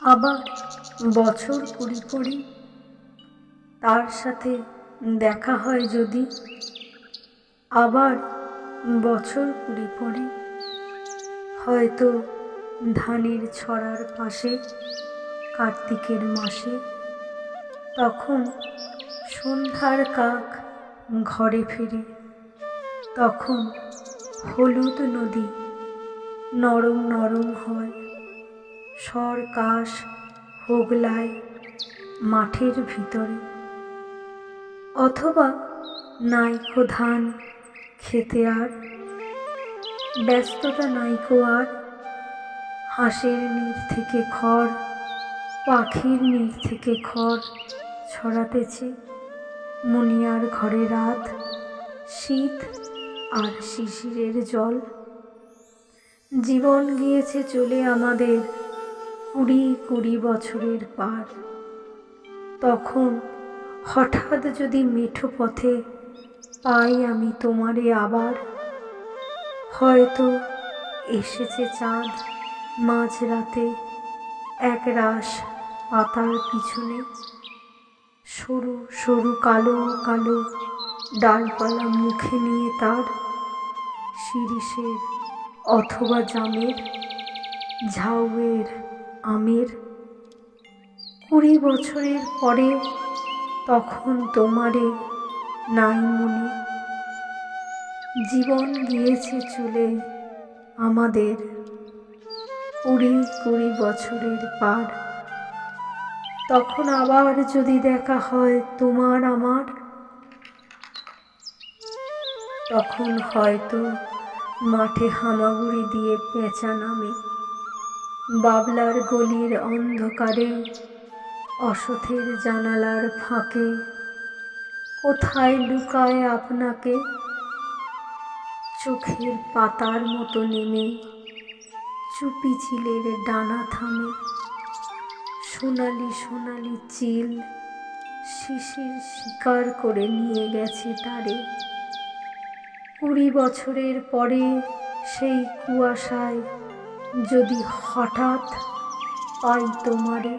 আবার বছর কুড়ি পরে তার সাথে দেখা হয় যদি, আবার বছর কুড়ি পরে হয়তো ধানের ছড়ার পাশে কার্তিকের মাসে, তখন সন্ধ্যার কাক ঘরে ফিরে, তখন হলুদ নদী নরম নরম হয়, স্বর কাশ হোগলায় মাঠের ভিতরে। অথবা নাইকো ধান খেতে আর ব্যস্ততা নাইকো আর, হাঁসের নির থেকে খড়, পাখির নির থেকে খড় ছড়াতেছে, মুনিয়ার ঘরে রাত, শীত আর শিশিরের জল। জীবন গিয়েছে চলে আমাদের কুড়ি কুড়ি বছরের পার। তখন হঠাৎ যদি মেঠো পথে পাই আমি তোমারে আবার, হয়তো এসেছে চাঁদ মাঝরাতে এক রাশ পাতার পিছনে, সরু সরু কালো কালো ডালপালা মুখে নিয়ে তার, শিরিষের অথবা জামের, ঝাউয়ের, আমের। কুড়ি বছরের পরে তখন তোমারে নাই মনে, জীবন গিয়েছে চলে আমাদের কুড়ি কুড়ি বছরের পার। তখন আবার যদি দেখা হয় তোমার আমার, তখন হয়তো মাঠে হামাগুড়ি দিয়ে পেঁচা নামে, বাবলার গলির অন্ধকারে, অসথের জানালার ফাঁকে কোথায় লুকায় আপনাকে, চোখের পাতার মতো নেমে চুপি চিলের ডানা থামে, সোনালি সোনালি চিল শিশির শিকার করে নিয়ে গেছে তারে। কুড়ি বছরের পরে সেই কুয়াশায় যদি হঠাৎ পাই তোমারে,